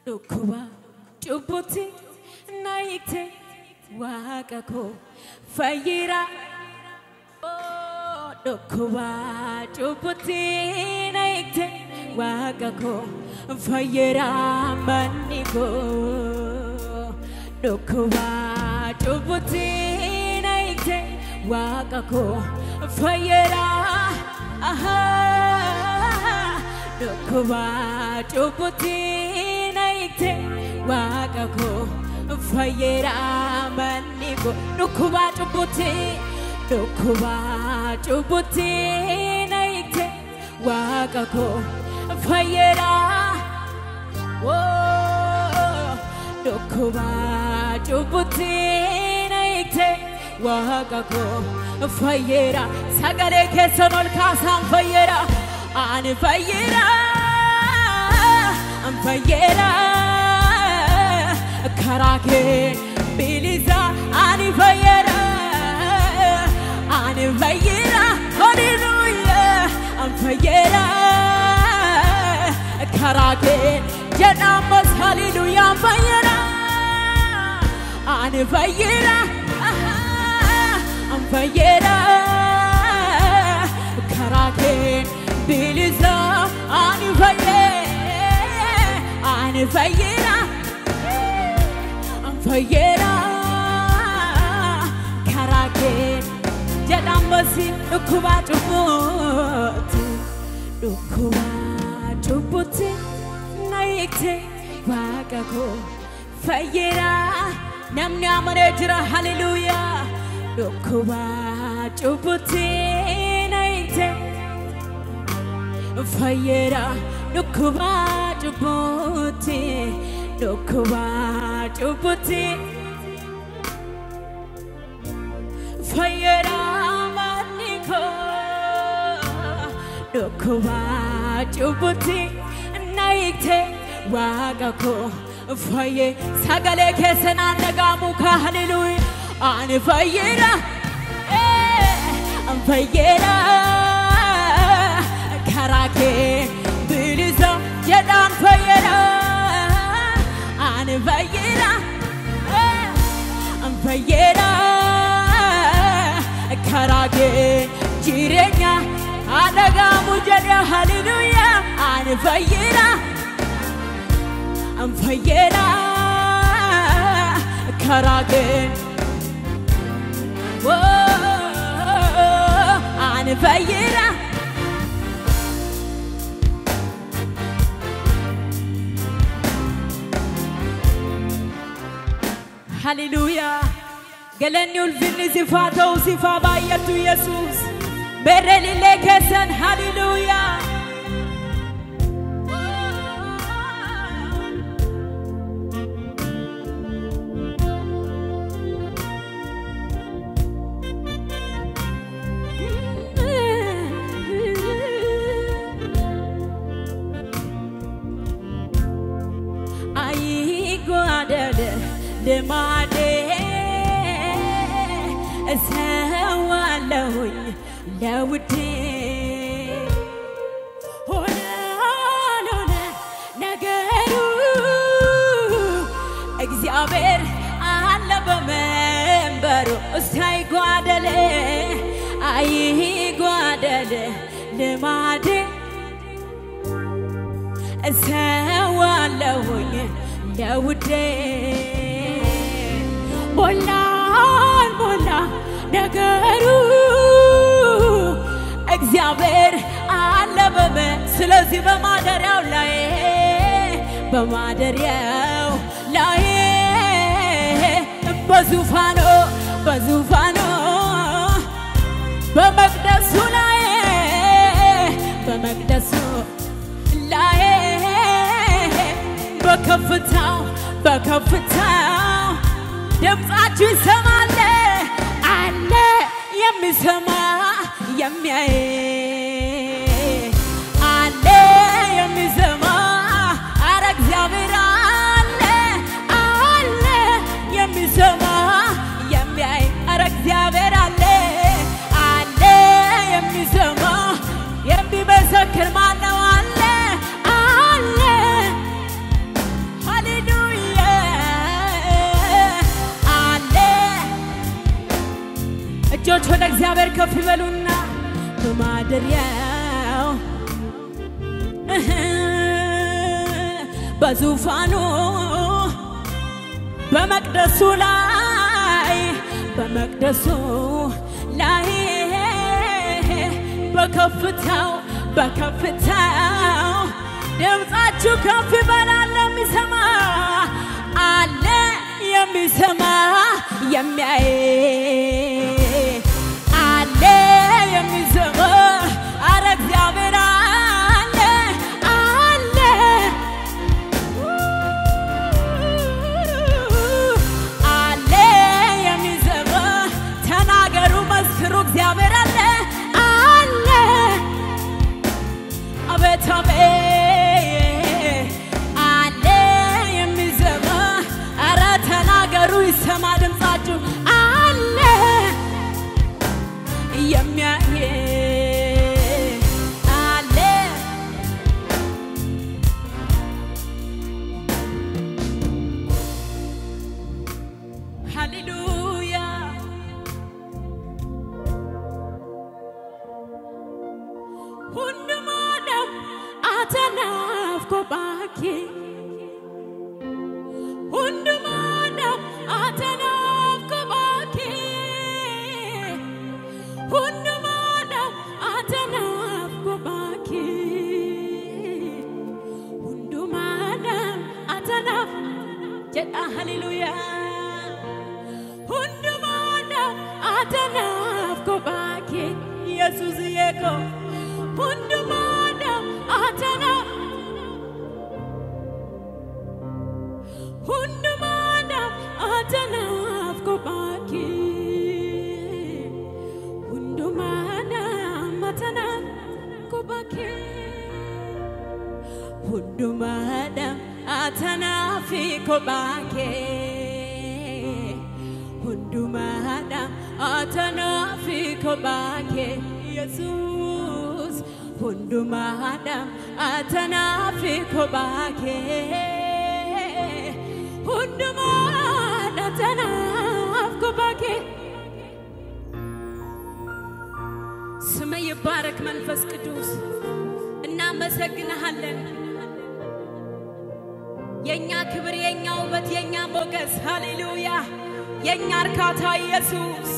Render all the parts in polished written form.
Dokuba Chuputi Naite Wakako Fayira Oh Dokuba Chuputi Naite Wakako Fayira Maniko Dokuba Chuputi Naite Wakako Fayira Aha Dokuba Chuputi Naite Wakako Fayera Maniko Dokuba Chuputi Naite Wakako Fayera Oh Dokuba Chuputi Naite Wakako Fayera Sagare Kesonol Kasam Fayera An Fayera An Fayera Karake Biliza An Fayera An Fayera Hallelujah An Fayera Karake Janamos Hallelujah Fayera An Fayera An Fayera Karake Biliza An Fayera An Fayera Karake Janamasi Dokuba Chuputi Naite Wakako Fayera Nam Namarejra Hallelujah Dokuba Chuputi Naite Fayera Dokuba Chuputi Fayera Maniko Dokuba Chuputi Naite Wakako Faye Sagale Kesena Nagamuka Hallelujah An Fayera An Fayera Karake Biliza Jedan Fayera An Fayera An Fayera Karake Jirenya Adaga Mujada Hallelujah An Fayera An Fayera Karake An Fayera Hallelujah. Galanul vinni sifato sifaba yatu Jesus. Bereli lekesen hallelujah. Ai guardade de made Sawalawin Lawde Hona Nagaru Exaber Alabamembaru Sai Guadale Ai Guadale de made Sawalawin Lawde Bola Nagaru Exaber Alabama ስለዚህ በማደሪያው ላይ በዙፋኑ በመቅደሱ ላይ በከፍታው ድምጻችሁ ይሰማል አለ የሚሰማ የሚያይ አለ የሚሰማ አረ እግዚአብሔር አለ የሚሰማ የሚያይ አረ እግዚአብሔር አለ የሚሰማ የሚመሰክር ማነው አለ እጆች ወደ እግዚአብሔር ከፍ ይበሉና በማደሪያው በዙፋኑ በመቅደሱ ላይ በከፍታው ድምጻችሁ ከፍ ይበላል የሚሰማ አለ የሚሰማ የሚያይ አለ የሚሰማ አረ እግዚአብሔር አለ የሚሰማ ተናገሩ መስክሩ እግዚአብሔር አለ አቤት አለ የሚሰማ አረ ተናገሩ ይሰማ ድምጻችሁ አለ የሚያይ አለ ሃሌሉያ ሁሉም አተናፍቆ ባኪ ሁሉም አተናፍቆ ባኪ ሁሉም አተናፍቆ ባኪ ሁሉም አተናፍ ጀዳ ሃሌሉያ ሁሉም አተናፍቆ ባኪ ኢየሱስ የኮ ሁሉም አተናፍቆ ባኪ ሁሉም አተናፍቆ ባኪ ሁሉም አተናፍቆ ባኪ ሁሉም አተናፍቆ ባኪ ኢየሱስ ሁሉም አተናፍቆ ባኪ ሁሉም አተናፍቆ ባኪ ስም ይባረክ መንፈስ ቅዱስ እናመሰግንሃለን የኛ ክብር የኛ ውበት የኛ ሞገስ ሃሌሉያ የኛ እርካታ ኢየሱስ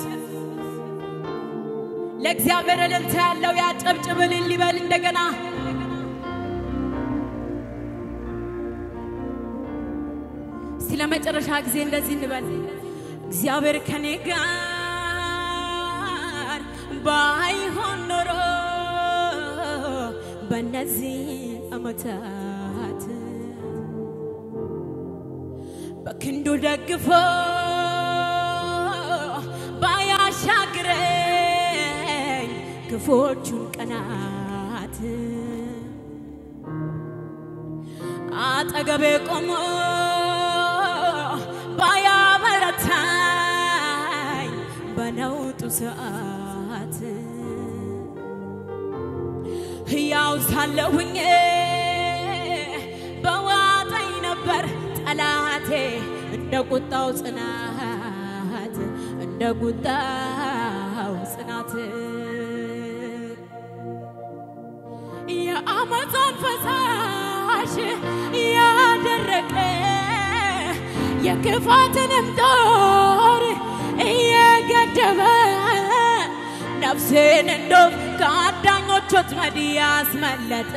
ለእግዚአብሔር እልልታ ያለው ያጨብጭብልን ሊበል እንደገና ለመጨረሻ ጊዜ እንደዚህ እንበል እግዚአብሔር ከኔ ጋር ባይሆን ኖሮ በእነዚህ ዓመታት በክንዱ ደግፎ ባያሻግረኝ ክፉዎቹን ቀናት አጠገቤ ቆሞ ባያበረታኝ በነውጡ ሰዓት ሕያው ሳለሁኝ በዋጠኝ ነበር ጠላቴ እንደ ቁጣው ጽናት የአመፃን ፈሳሽ ያደረቀ የክፋትንም ጦር እየገደበ ነፍሴን እንደው ከአዳኞች ወጥመድ ያስመለጠ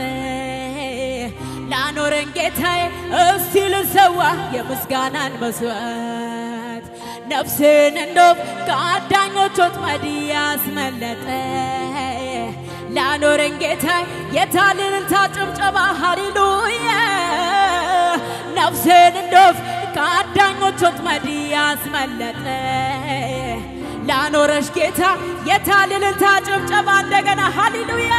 ላኖረኝ ጌታዬ እስቲ ልሰዋ የምስጋናን መስዋዕት ነፍሴን እንደው ከአዳኞች ወጥመድ ያስመለጠ ላኖረኝ ጌታዬ የታለ እልልታ ጭብጨባ ሃሌሉያ ነፍሴን እንደው ከአዳኞች ወጥመድ ያስመለጠ ላኖረሽ ጌታ የታለ እልልታ ጭብጨባ እንደገና ሃሌሉያ